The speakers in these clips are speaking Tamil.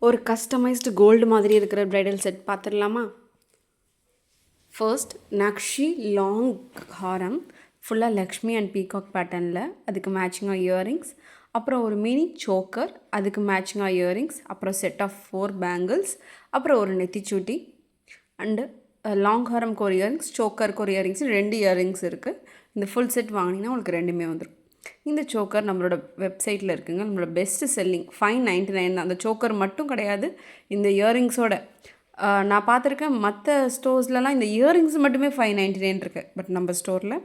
ஒரு கஸ்டமைஸ்டு கோல்டு மாதிரி இருக்கிற ப்ரைடல் செட் பார்த்துடலாமா? ஃபர்ஸ்ட் நக்ஷி லாங் ஹாரம் ஃபுல்லாக லக்ஷ்மி அண்ட் பீகாக் பேட்டர்னில், அதுக்கு மேட்சிங்காக இயரிங்ஸ், அப்புறம் ஒரு மினி சோக்கர், அதுக்கு மேட்சிங்காக இயரிங்ஸ், அப்புறம் செட் ஆஃப் 4 பேங்கிள்ஸ், அப்புறம் ஒரு நெத்திச்சூட்டி அண்டு லாங் ஹாரம்க்கு ஒரு இயரிங்ஸ், சோக்கருக்கு ஒரு இயரிங்ஸ், 2 இயரிங்ஸ் இருக்குது. இந்த ஃபுல் செட் வாங்கினீங்கன்னா உங்களுக்கு ரெண்டுமே வந்துடும். இந்த சோக்கர் நம்மளோட வெப்சைட்டில் இருக்குங்க. நம்மளோட பெஸ்ட்டு செல்லிங் 599 தான். அந்த சோக்கர் மட்டும் கிடையாது, இந்த இயரிங்ஸோட நான் பார்த்துருக்கேன். மற்ற ஸ்டோர்ஸ்லலாம் இந்த இயரிங்ஸ் மட்டுமே 599 இருக்குது. பட் நம்ம ஸ்டோரில்,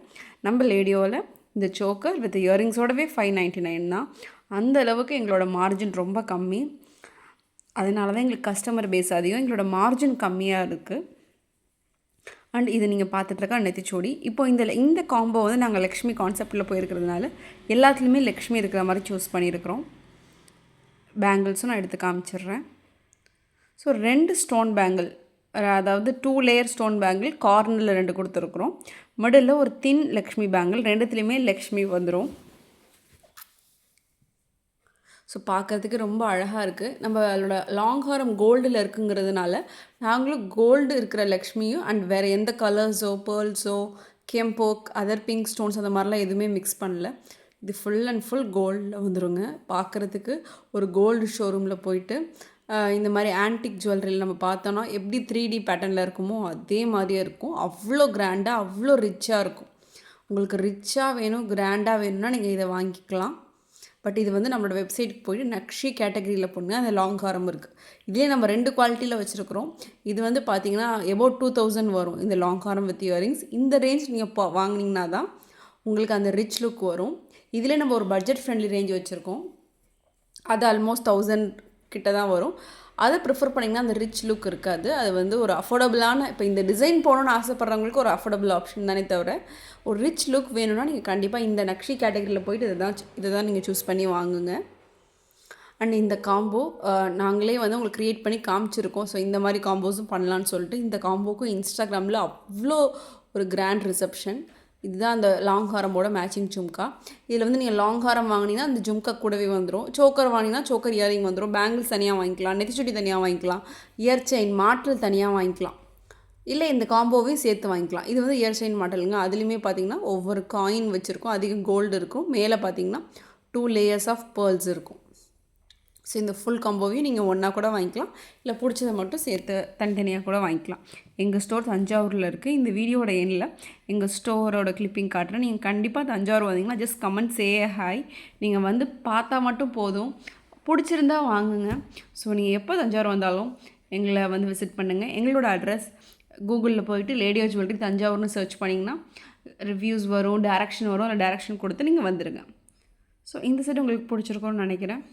நம்ம லேடியோவில் இந்த சோக்கர் வித் இயரிங்ஸோடவே 599 தான். அந்த அளவுக்கு எங்களோட மார்ஜின் ரொம்ப கம்மி. அதனால தான் எங்களுக்கு கஸ்டமர் பேஸ் அதிகம், எங்களோட மார்ஜின் கம்மியாக இருக்குது. அண்ட் இது நீங்கள் பார்த்துட்ருக்கா நெத்திச்சூடி. இப்போ இந்த காம்போ வந்து நாங்கள் லக்ஷ்மி கான்செப்டில் போயிருக்கிறதுனால எல்லாத்துலேயுமே லக்ஷ்மி இருக்கிற மாதிரி சூஸ் பண்ணியிருக்கிறோம். பேங்கிள்ஸும் நான் எடுத்து காமிச்சிடுறேன். ஸோ 2 ஸ்டோன் பேங்கிள், அதாவது 2 லேயர் ஸ்டோன் பேங்கிள் கார்னரில் 2 கொடுத்துருக்குறோம். மிடில் ஒரு தின் லக்ஷ்மி பேங்கிள், ரெண்டுத்துலேயுமே லக்ஷ்மி வந்துடும். ஸோ பார்க்குறதுக்கு ரொம்ப அழகாக இருக்குது. நம்மளோட லாங் ஹாரம் கோல்டில் இருக்குங்கிறதுனால நாங்களும் கோல்டு இருக்கிற லக்ஷ்மியும் அண்ட் வேறு எந்த கலர்ஸோ பேர்ல்ஸோ கெம்போக் அதர் பிங்க் ஸ்டோன்ஸ் அந்த மாதிரிலாம் எதுவுமே மிக்ஸ் பண்ணல. இது ஃபுல் அண்ட் ஃபுல் கோல்டில் வந்துடுங்க. பார்க்குறதுக்கு ஒரு கோல்டு ஷோரூமில் போயிட்டு இந்த மாதிரி ஆன்டிக் ஜுவல்லரியில் நம்ம பார்த்தோன்னா எப்படி 3D பேட்டர்னில் இருக்குமோ அதே மாதிரியே இருக்கும். அவ்வளோ கிராண்டாக, அவ்வளோ ரிச்சாக இருக்கும். உங்களுக்கு ரிச்சாக வேணும், கிராண்டாக வேணும்னா நீங்கள் இதை வாங்கிக்கலாம். பட் இது வந்து நம்மளோட வெப்சைட்டுக்கு போய்ட்டு நக்ஷி கேட்டகரியில் போடுங்க. அந்த லாங் ஹாரம் இருக்குது. இதே நம்ம 2 குவாலிட்டியில் வச்சுருக்கிறோம். இது வந்து பார்த்திங்கன்னா எபோட் 2000 வரும் இந்த லாங் ஹாரம் வித் இயரிங்ஸ். இந்த ரேஞ்ச் நீங்கள் வாங்கினீங்கன்னா தான் உங்களுக்கு அந்த ரிச் லுக் வரும். இதில் நம்ம ஒரு பட்ஜெட் ஃப்ரெண்ட்லி ரேஞ்ச் வச்சுருக்கோம். அது ஆல்மோஸ்ட் 1000 கிட்ட தான் வரும். அதை ப்ரிஃபர் பண்ணிங்கன்னா அந்த ரிச் லுக் இருக்காது. அது வந்து ஒரு அஃபோர்டபுளான, இப்போ இந்த டிசைன் போகணுன்னு ஆசைப்பட்றவங்களுக்கு ஒரு அஃபோர்டபுள் ஆப்ஷன் தானே தவிர, ஒரு ரிச் லுக் வேணும்னா நீங்கள் கண்டிப்பாக இந்த நக்ஷி கேட்டகரியில் போய்ட்டு இதை தான் நீங்கள் சூஸ் பண்ணி வாங்குங்க. அண்ட் இந்த காம்போ நாங்களே வந்து உங்களுக்கு க்ரியேட் பண்ணி காமிச்சிருக்கோம். ஸோ இந்த மாதிரி காம்போஸும் பண்ணலான்னு சொல்லிட்டு இந்த காம்போக்கும் இன்ஸ்டாகிராமில் அவ்வளோ ஒரு கிராண்ட் ரிசப்ஷன். இதுதான் அந்த லாங் ஹாரமோட மேட்சிங் ஜும்கா. இதில் வந்து நீங்கள் லாங் ஹாரம் வாங்கினீங்கன்னா அந்த ஜும்கா கூடவே வந்துடும். சோக்கர் வாங்கினா சோக்கர் இயரிங் வந்துடும். பேங்கிள்ஸ் தனியாக வாங்கிக்கலாம், நெத்திச்சுட்டி தனியாக வாங்கிக்கலாம், இயர் செயின் மாற்றல் தனியாக வாங்கிக்கலாம், இல்லை இந்த காம்போவையும் சேர்த்து வாங்கிக்கலாம். இது வந்து இயர் செயின் மாட்டலுங்க. அதுலேயுமே பார்த்திங்கன்னா ஒவ்வொரு காயின் வச்சுருக்கோம். அதிகம் கோல்டு இருக்கும். மேலே பார்த்திங்கன்னா 2 லேயர்ஸ் ஆஃப் பேர்ல்ஸ் இருக்கும். ஸோ இந்த ஃபுல் காம்போவையும் நீங்கள் ஒன்றா கூட வாங்கிக்கலாம், இல்லை பிடிச்சதை மட்டும் சேர்த்து தனித்தனியாக கூட வாங்கிக்கலாம். எங்கள் ஸ்டோர் தஞ்சாவூரில் இருக்குது. இந்த வீடியோட எண்ணில் எங்கள் ஸ்டோரோட கிளிப்பிங் காட்டுறேன். நீங்கள் கண்டிப்பாக தஞ்சாவூர் வந்தீங்கன்னா ஜஸ்ட் கமெண்ட் சே ஹாய். நீங்கள் வந்து பார்த்தா மட்டும் போதும், பிடிச்சிருந்தா வாங்குங்க. ஸோ நீங்கள் எப்போ தஞ்சாவூர் வந்தாலும் எங்களை வந்து விசிட் பண்ணுங்கள். எங்களோட அட்ரஸ் கூகுளில் போயிட்டு லேடியோ ஜுவல்லரி தஞ்சாவூர்னு சர்ச் பண்ணிங்கன்னா ரிவ்யூஸ் வரும், டேரக்ஷன் வரும். அந்த டேரக்ஷன் கொடுத்து நீங்கள் வந்துடுங்க. ஸோ இந்த செட் உங்களுக்கு பிடிச்சிருக்கோன்னு நினைக்கிறேன்.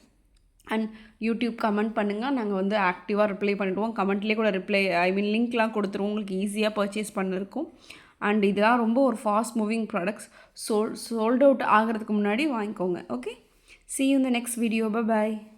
அண்ட் யூடியூப் கமெண்ட் பண்ணுங்கள். நாங்கள் வந்து ஆக்டிவாக ரிப்ளை பண்ணிவிடுவோம். கமெண்ட்லேயே கூட லிங்க்லாம் கொடுத்துருவோம். உங்களுக்கு ஈஸியாக பர்ச்சேஸ் பண்ணிருக்கோம். அண்ட் இதெல்லாம் ரொம்ப ஒரு fast moving products. Sold out ஆகிறதுக்கு முன்னாடி வாங்கிக்கோங்க. Okay, see you in the next video. Bye bye.